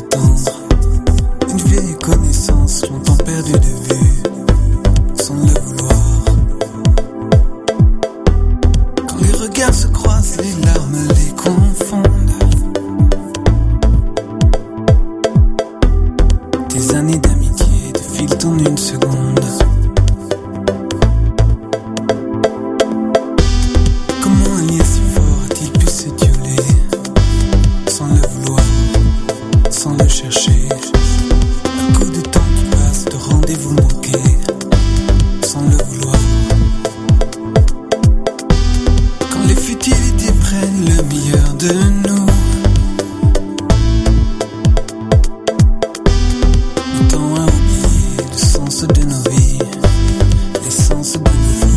attendre. Une vieille connaissance, longtemps perdue de vue, sans le vouloir. Quand les regards se croisent, les larmes les confondent. Des années d'amitié défilent en une seconde. Comment un lien si fort a-t-il pu se violer, sans le vouloir, sans le chercher? Un coup de temps qui passe, de rendez-vous manqués, sans le vouloir. Quand les futilités prennent le meilleur de nous, le temps a oublié le sens de nos vies, l'essence de nos jours.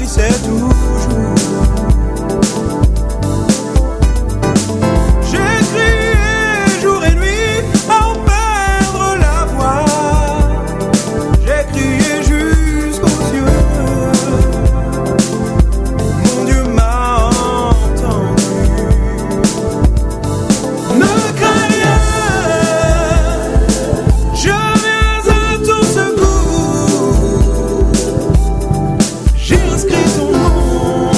vie c'est toujours. J'ai crié jour et nuit à en perdre la voix. J'ai crié jusqu'aux cieux. Mon Dieu m'a entendu. Ne crains rien, je viens à ton secours. J'ai inscrit ton nom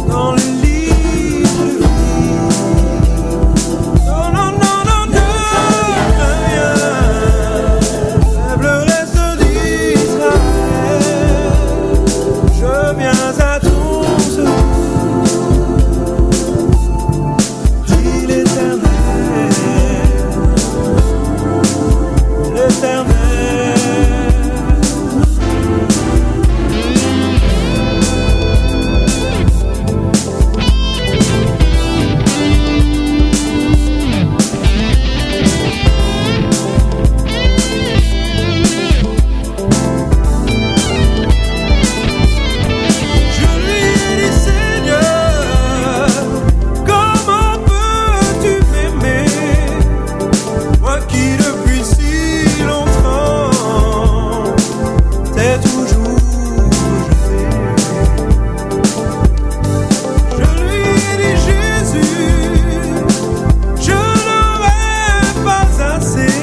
dans le livre de vie. Non, non, non, non, ne crains rien, faible reste d'Israël. Je viens à ton secours, dit l'Éternel, l'Éternel. Je lui ai dit Seigneur, comment peux-tu m'aimer, moi qui depuis si longtemps t'ai toujours jeté. Je lui ai dit Jésus, je n'aurai pas assez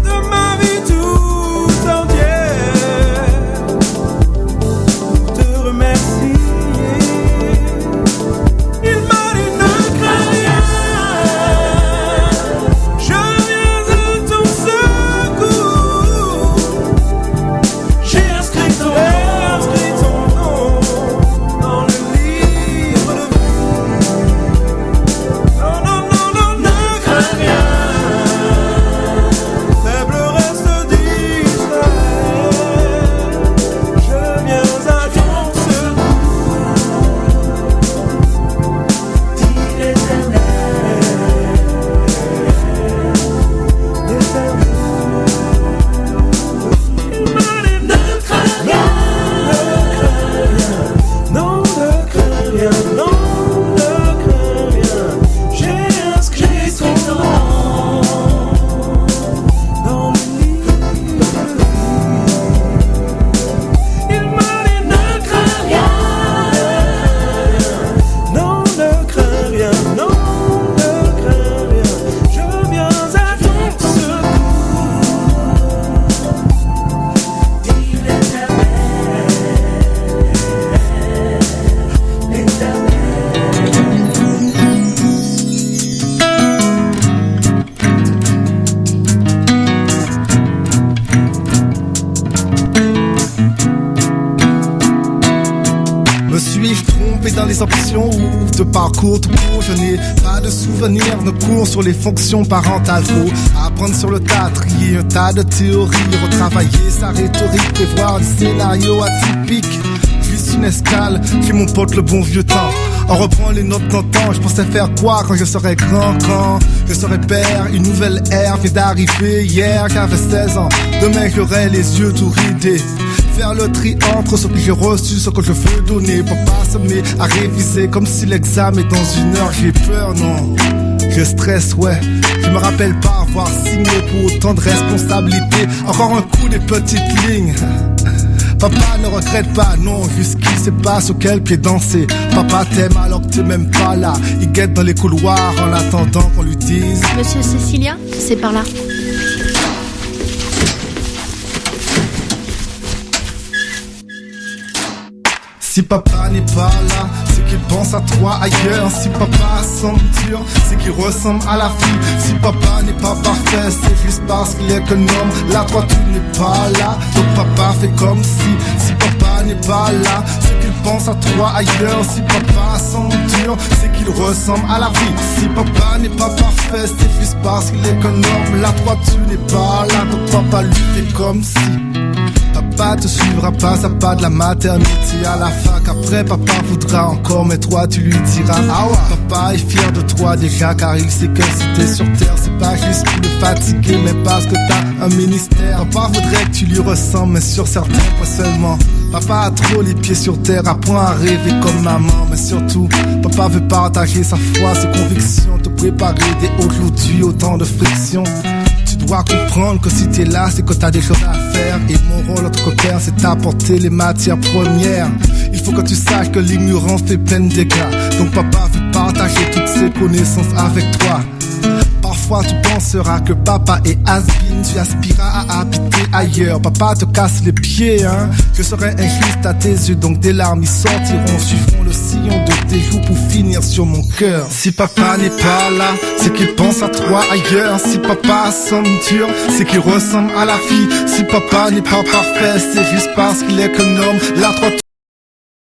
de ma vie tout entière pour te remercier. Il m'a dit ne crains rien, je viens à ton secours. J'ai inscrit ton nom dans le livre de vie. Non, non, non, non, ne crains rien, faible reste d'Israël. Je viens à ton secours, dit l'Éternel, l'Éternel. Il m'a dit ne crains rien, non, ne crains rien, non, ne crains rien. J'ai inscrit ton nom dans le livre de vie. Il m'a dit ne crains rien, non, ne crains rien, non, ne crains rien. Je viens à ton secours, dit l'Éternel, l'Éternel. Me suis-je trompé dans les options ou de parcours tout court? Je n'ai pas de souvenirs, ne cours sur les fonctions parentales. Faut apprendre sur le tas, trier un tas de théories, retravailler sa rhétorique, prévoir des scénarios atypiques. Juste une escale, puis mon pote le bon vieux temps. On reprend les notes d'antan, je pensais faire quoi quand je serais grand, quand je serais père, une nouvelle ère vient d'arriver hier, j'avais 16 ans, demain j'aurai les yeux tout ridés. Faire le tri entre ce que j'ai reçu, ce que je veux donner, pour pas se mettre à réviser comme si l'examen est dans une heure. J'ai peur, non, je stresse, ouais. Je me rappelle pas avoir signé pour autant de responsabilités. Encore un coup des petites lignes. Papa ne regrette pas, non, jusqu'il sait pas sur quel pied danser. Papa t'aime alors que t'es même pas là. Il guette dans les couloirs en attendant qu'on lui dise: Monsieur Cécilia, c'est par là. Si papa n'est pas là, c'est qu'il pense à toi ailleurs. Si papa semble dur, c'est qu'il ressemble à la fille. Si papa n'est pas parfait, c'est juste parce qu'il est qu'un homme. Là toi tu n'es pas là, donc papa fait comme si papa n'est pas là, c'est qu'il pense à toi ailleurs. Si papa semble dur, c'est qu'il ressemble à la fille. Si papa n'est pas parfait, c'est juste parce qu'il est qu'un homme. Là toi tu n'es pas là, donc papa lui fait comme si. Papa te suivra pas à pas de la maternité à la fac. Après papa voudra encore, mais toi tu lui diras ah ouais. Papa est fier de toi déjà, car il sait que si t'es sur terre, c'est pas juste pour le fatiguer, mais parce que t'as un ministère. Papa voudrait que tu lui ressembles, mais sur certains pas seulement. Papa a trop les pieds sur terre, apprend à rêver comme maman. Mais surtout, papa veut partager sa foi, ses convictions, te préparer dès aujourd'hui autant de friction. Tu dois comprendre que si t'es là, c'est que t'as des choses à faire. Et mon rôle, autre côté, c'est d'apporter les matières premières. Il faut que tu saches que l'ignorance fait plein de dégâts. Donc papa veut partager toutes ses connaissances avec toi. Parfois tu penseras que papa est has-been, tu aspiras à habiter ailleurs. Papa te casse les pieds, hein. Je serai injuste à tes yeux, donc des larmes y sortiront, suivront le sillon de tes joues pour finir sur mon cœur. Si papa n'est pas là, c'est qu'il pense à toi ailleurs. Si papa semble dur, c'est qu'il ressemble à la fille. Si papa n'est pas parfait, c'est juste parce qu'il est qu'un homme. La 3